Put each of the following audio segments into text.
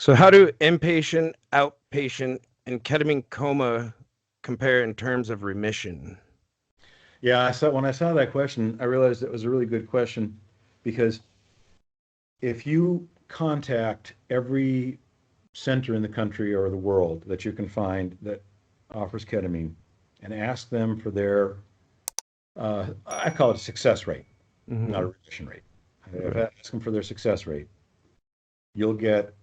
So how do inpatient, outpatient, and ketamine coma compare in terms of remission? Yeah, when I saw that question, I realized it was a really good question because if you contact every center in the country or the world that you can find that offers ketamine and ask them for their, I call it a success rate, not a remission rate. If I ask them for their success rate, you'll get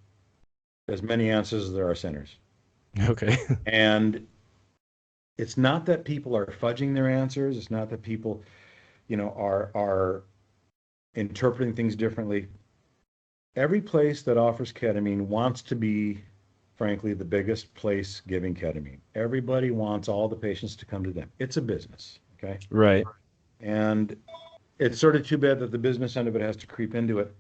as many answers as there are centers. Okay. And it's not that people are fudging their answers. It's not that people, are interpreting things differently. Every place that offers ketamine wants to be, frankly, the biggest place giving ketamine. Everybody wants all the patients to come to them. It's a business, okay? Right. And it's sort of too bad that the business end of it has to creep into it.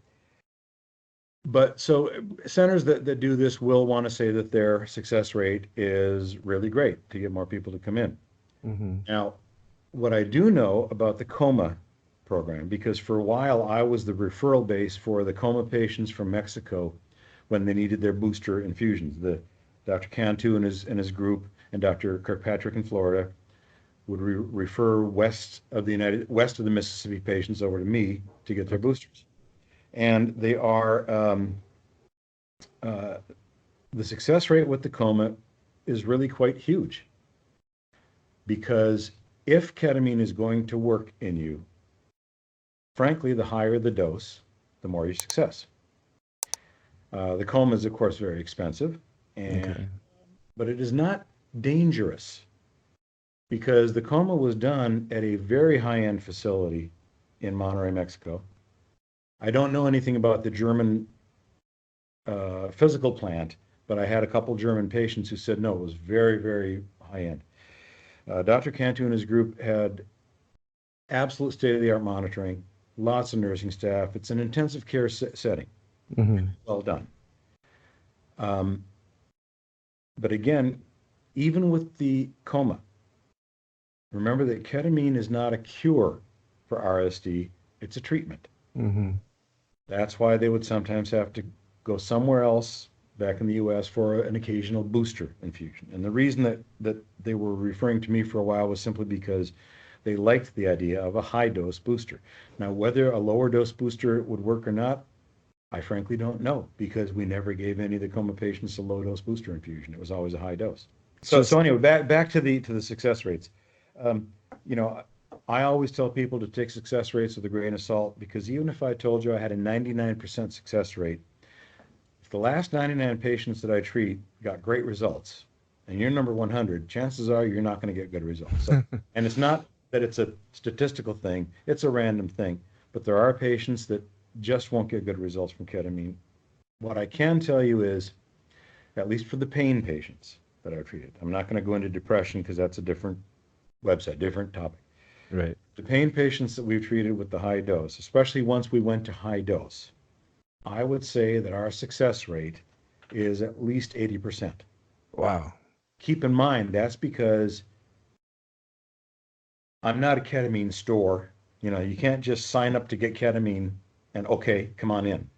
But so centers that do this will want to say that their success rate is really great to get more people to come in. Now, what I do know about the Coma program, because for a while I was the referral base for the Coma patients from Mexico when they needed their booster infusions. Dr. Cantu and his group and Dr. Kirkpatrick in Florida would refer west of the Mississippi patients over to me to get their boosters. And they are, the success rate with the Coma is really quite huge because if ketamine is going to work in you, frankly, the higher the dose, the more your success. The Coma is, of course, very expensive, but it is not dangerous because the Coma was done at a very high-end facility in Monterrey, Mexico. I don't know anything about the German physical plant, but I had a couple German patients who said, no, it was very, very high-end. Dr. Cantu and his group had absolute state-of-the-art monitoring, lots of nursing staff. It's an intensive care setting. Well done. But again, even with the Coma, remember that ketamine is not a cure for RSD, it's a treatment. That's why they would sometimes have to go somewhere else back in the US for an occasional booster infusion. And the reason that they were referring to me for a while was simply because they liked the idea of a high dose booster. Now, whether a lower dose booster would work or not, I frankly don't know because we never gave any of the Coma patients a low dose booster infusion. It was always a high dose. So anyway, back to the success rates. I always tell people to take success rates with a grain of salt because even if I told you I had a 99% success rate, if the last 99 patients that I treat got great results and you're number 100, chances are you're not going to get good results. So, and it's not that it's a statistical thing, it's a random thing, but there are patients that just won't get good results from ketamine. What I can tell you is, at least for the pain patients that I've treated, I'm not going to go into depression because that's a different website, different topic. Right. The pain patients that we've treated with the high dose, especially once we went to high dose, I would say that our success rate is at least 80%. Wow. Keep in mind, that's because I'm not a ketamine store. You can't just sign up to get ketamine and okay, come on in.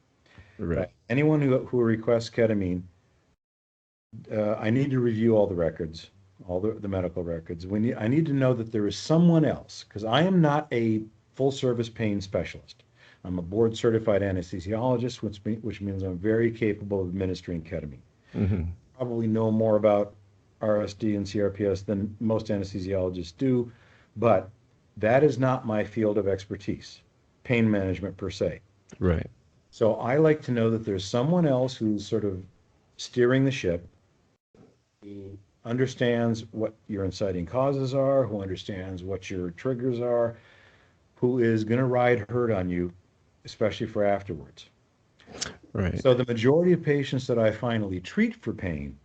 Right. Anyone who requests ketamine, I need to review all the records, all the medical records. I need to know that there is someone else, because I am not a full-service pain specialist. I'm a board-certified anesthesiologist, which means I'm very capable of administering ketamine. Probably know more about RSD and CRPS than most anesthesiologists do, but that is not my field of expertise, pain management per se. Right. So I like to know that there's someone else who's sort of steering the ship, who understands what your inciting causes are, who understands what your triggers are, who is going to ride herd on you, especially for afterwards. Right. So the majority of patients that I finally treat for pain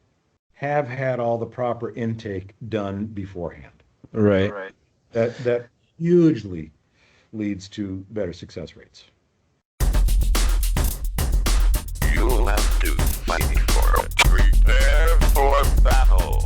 have had all the proper intake done beforehand. Right. That hugely leads to better success rates. You'll have to fight for it. Prepare for battle.